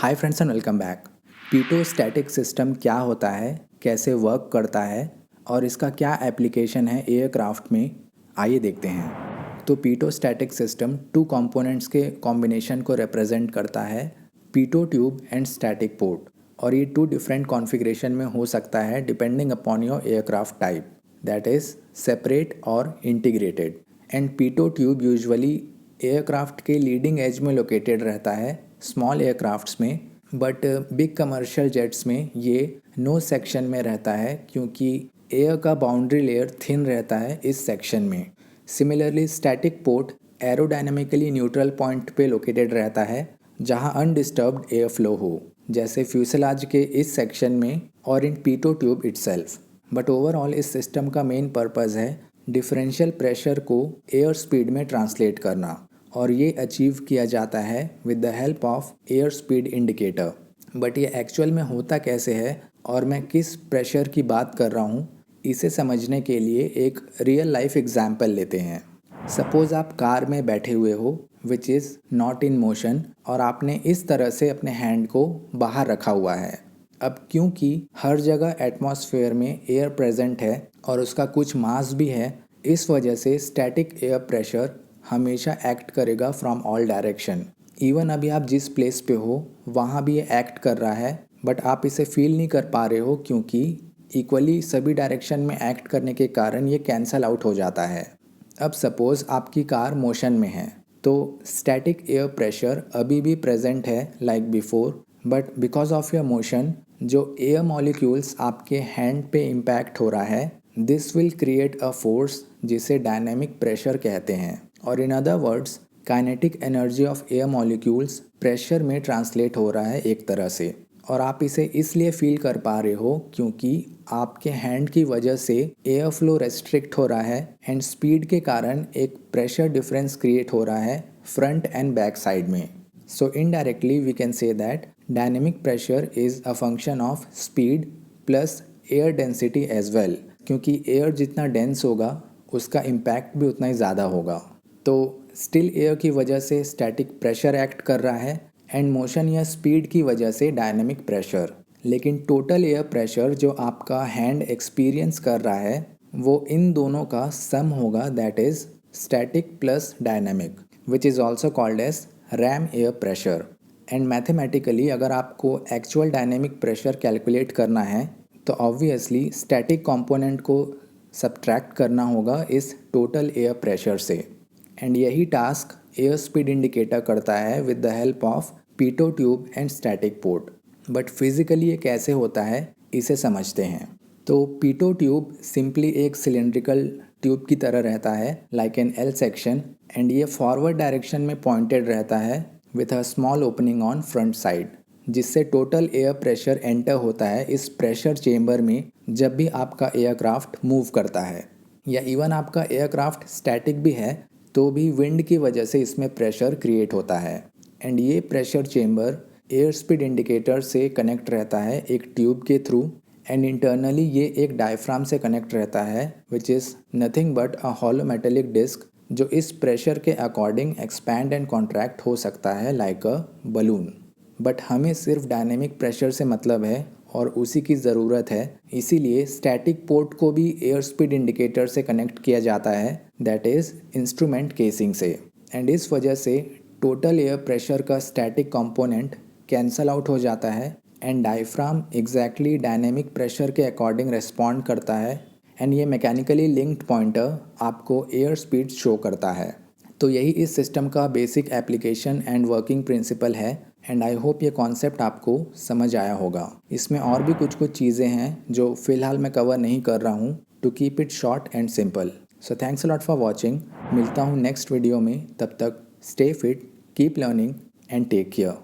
Hi friends and welcome back. Pitot static system क्या होता है, कैसे वर्क करता है और इसका क्या एप्लीकेशन है एयरक्राफ्ट में, आइए देखते हैं। तो pitot static system two components के कॉम्बिनेशन को रिप्रेजेंट करता है, pitot tube and static port. और ये टू डिफरेंट कॉन्फ़िगरेशन में हो सकता है depending upon your aircraft type, that is separate और integrated. And pitot tube usually aircraft के लीडिंग एज में लोकेटेड रहता है स्मॉल एयरक्राफ्ट्स में, बट बिग कमर्शियल जेट्स में ये नो सेक्शन में रहता है क्योंकि एयर का बाउंड्री लेयर थिन रहता है इस सेक्शन में। Similarly static port aerodynamically neutral point पे लोकेटेड रहता है जहां अनडिस्टर्ब्ड एयर फ्लो हो, जैसे फ्यूसलाज के इस सेक्शन में और इन पीटो ट्यूब इटसेल्फ। बट ओवरऑल इस सिस्टम का मेन पर्पज़ है डिफरेंशियल प्रेशर को एयर स्पीड में ट्रांसलेट करना, और ये अचीव किया जाता है with the help of air speed indicator. But ये एक्चुअल में होता कैसे है और मैं किस प्रेशर की बात कर रहा हूँ, इसे समझने के लिए एक रियल लाइफ एग्जाम्पल लेते हैं। सपोज़ आप कार में बैठे हुए हो which is not in motion, और आपने इस तरह से अपने हैंड को बाहर रखा हुआ है। अब क्योंकि हर जगह एटमॉस्फेयर में एयर प्रेजेंट है और उसका कुछ मास भी है, इस वजह से स्टैटिक एयर प्रेशर हमेशा एक्ट करेगा फ्रॉम ऑल डायरेक्शन। इवन अभी आप जिस प्लेस पे हो वहाँ भी ये एक्ट कर रहा है, बट आप इसे फील नहीं कर पा रहे हो क्योंकि इक्वली सभी डायरेक्शन में एक्ट करने के कारण ये कैंसल आउट हो जाता है। अब सपोज़ आपकी कार मोशन में है तो स्टैटिक एयर प्रेशर अभी भी प्रेजेंट है like before, but because of your motion जो एयर मॉलिक्यूल्स आपके हैंड पे इम्पैक्ट हो रहा है, this will create a force जिसे डायनेमिक प्रेशर कहते हैं। और in other words kinetic energy of air molecules pressure में ट्रांसलेट हो रहा है एक तरह से। और आप इसे इसलिए फील कर पा रहे हो क्योंकि आपके हैंड की वजह से एयर फ्लो रेस्ट्रिक्ट हो रहा है एंड स्पीड के कारण एक प्रेशर डिफरेंस क्रिएट हो रहा है फ्रंट एंड बैक साइड में। So indirectly we can say that dynamic pressure is a function of speed plus air density as well, क्योंकि एयर जितना डेंस होगा उसका इम्पैक्ट भी उतना ही ज़्यादा होगा। तो स्टिल एयर की वजह से स्टैटिक प्रेशर एक्ट कर रहा है एंड मोशन या स्पीड की वजह से डायनेमिक प्रेशर। लेकिन टोटल एयर प्रेशर जो आपका हैंड एक्सपीरियंस कर रहा है वो इन दोनों का सम होगा, that is static plus dynamic, which is also called as ram air pressure. And mathematically अगर आपको एक्चुअल डायनेमिक प्रेशर कैलकुलेट करना है तो ऑब्वियसली स्टैटिक कंपोनेंट को सब्ट्रैक्ट करना होगा इस टोटल एयर प्रेशर से। एंड यही टास्क एयर स्पीड इंडिकेटर करता है with the help of pitot tube and static port. But physically ये कैसे होता है इसे समझते हैं। तो पीटो ट्यूब सिंपली एक सिलेंड्रिकल ट्यूब की तरह रहता है like an L section, and ये फॉरवर्ड डायरेक्शन में पॉइंटेड रहता है with a small opening on front side, जिससे टोटल एयर प्रेशर एंटर होता है इस प्रेशर चेम्बर में जब भी आपका एयरक्राफ्ट मूव करता है। या इवन आपका एयरक्राफ्ट स्टैटिक भी है तो भी विंड की वजह से इसमें प्रेशर क्रिएट होता है। एंड ये pressure chamber air speed indicator से कनेक्ट रहता है एक ट्यूब के थ्रू, एंड इंटरनली ये एक डायफ्राम से कनेक्ट रहता है which is nothing but a hollow metallic disc, जो इस प्रेशर के अकॉर्डिंग एक्सपैंड एंड कॉन्ट्रैक्ट हो सकता है लाइक अ बलून। बट हमें सिर्फ डायनेमिक प्रेशर से मतलब है और उसी की ज़रूरत है, इसीलिए स्टैटिक पोर्ट को भी एयर स्पीड इंडिकेटर से कनेक्ट किया जाता है, दैट इज़ इंस्ट्रूमेंट केसिंग से। एंड इस वजह से टोटल एयर प्रेशर का स्टैटिक कंपोनेंट कैंसल आउट हो जाता है and diaphragm exactly dynamic pressure के अकॉर्डिंग रिस्पॉन्ड करता है, एंड ये मैकेनिकली लिंक्ड पॉइंटर आपको एयर स्पीड शो करता है। तो यही इस सिस्टम का basic application and working principle है, एंड आई होप ये कॉन्सेप्ट आपको समझ आया होगा। इसमें और भी कुछ कुछ चीज़ें हैं जो फ़िलहाल मैं कवर नहीं कर रहा हूँ, to keep it short and simple. So thanks a lot for watching. मिलता हूँ नेक्स्ट वीडियो में, तब तक stay fit, keep learning and take care.